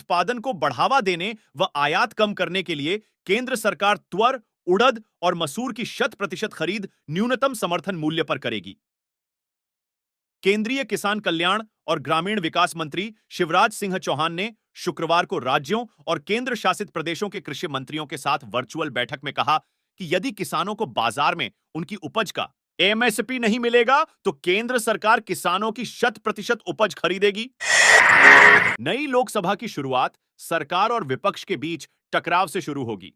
उत्पादन को बढ़ावा देने व आयात कम करने के लिए केंद्र सरकार त्वर, उड़द और मसूर की 100% खरीद न्यूनतम समर्थन मूल्य पर करेगी। केंद्रीय किसान कल्याण और ग्रामीण विकास मंत्री शिवराज सिंह चौहान ने शुक्रवार को राज्यों और केंद्र शासित प्रदेशों के कृषि मंत्रियों के साथ वर्चुअल बैठक में कहा कि यदि किसानों को बाजार में उनकी उपज का एमएसपी नहीं मिलेगा तो केंद्र सरकार किसानों की 100% उपज खरीदेगी। नई लोकसभा की शुरुआत सरकार और विपक्ष के बीच टकराव से शुरू होगी।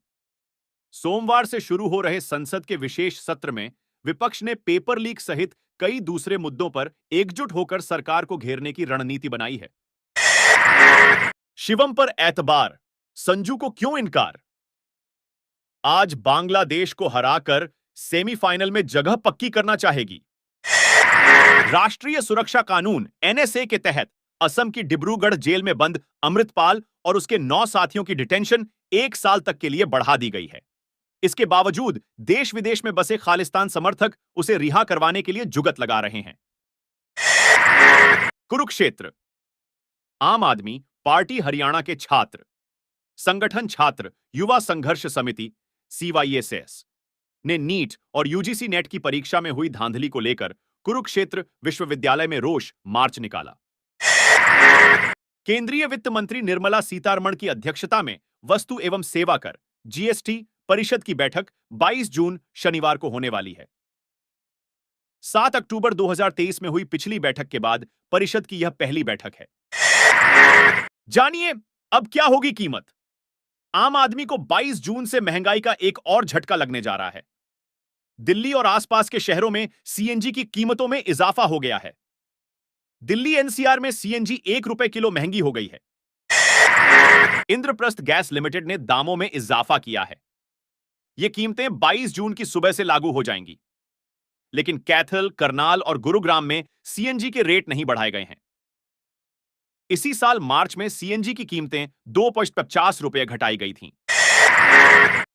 सोमवार से शुरू हो रहे संसद के विशेष सत्र में विपक्ष ने पेपर लीक सहित कई दूसरे मुद्दों पर एकजुट होकर सरकार को घेरने की रणनीति बनाई है। शिवम पर एतबार, संजू को क्यों इनकार? आज बांग्लादेश को हराकर सेमीफाइनल में जगह पक्की करना चाहेगी। राष्ट्रीय सुरक्षा कानून एनएसए के तहत असम की डिब्रूगढ़ जेल में बंद अमृतपाल और उसके 9 साथियों की डिटेंशन 1 साल तक के लिए बढ़ा दी गई है। इसके बावजूद देश विदेश में बसे खालिस्तान समर्थक उसे रिहा करवाने के लिए जुगत लगा रहे हैं। कुरुक्षेत्र, आम आदमी पार्टी हरियाणा के छात्र संगठन छात्र युवा संघर्ष समिति CYSS ने नीट और यूजीसी नेट की परीक्षा में हुई धांधली को लेकर कुरुक्षेत्र विश्वविद्यालय में रोष मार्च निकाला। केंद्रीय वित्त मंत्री निर्मला सीतारमण की अध्यक्षता में वस्तु एवं सेवा कर GST परिषद की बैठक 22 जून शनिवार को होने वाली है। 7 अक्टूबर 2023 में हुई पिछली बैठक के बाद परिषद की यह पहली बैठक है। जानिए अब क्या होगी कीमत। आम आदमी को 22 जून से महंगाई का एक और झटका लगने जा रहा है। दिल्ली और आसपास के शहरों में CNG की कीमतों में इजाफा हो गया है। दिल्ली NCR में CNG 1 रुपए किलो महंगी हो गई है। इंद्रप्रस्थ गैस लिमिटेड ने दामों में इजाफा किया है। ये कीमतें 22 जून की सुबह से लागू हो जाएंगी, लेकिन कैथल, करनाल और गुरुग्राम में CNG के रेट नहीं बढ़ाए गए हैं। इसी साल मार्च में CNG की कीमतें 2.50 रुपये घटाई गई थीं।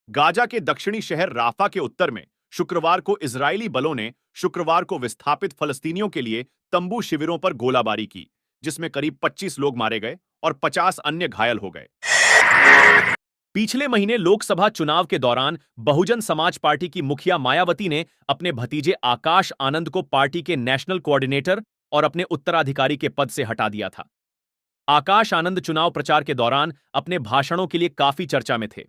गाजा के दक्षिणी शहर राफा के उत्तर में शुक्रवार को इजरायली बलों ने शुक्रवार को विस्थापित फलस्तीनियों के लिए तंबू शिविरों पर गोलाबारी की, जिसमें करीब 25 लोग मारे गए और 50 अन्य घायल हो गए। पिछले महीने लोकसभा चुनाव के दौरान बहुजन समाज पार्टी की मुखिया मायावती ने अपने भतीजे आकाश आनंद को पार्टी के नेशनल कोऑर्डिनेटर और अपने उत्तराधिकारी के पद से हटा दिया था। आकाश आनंद चुनाव प्रचार के दौरान अपने भाषणों के लिए काफी चर्चा में थे।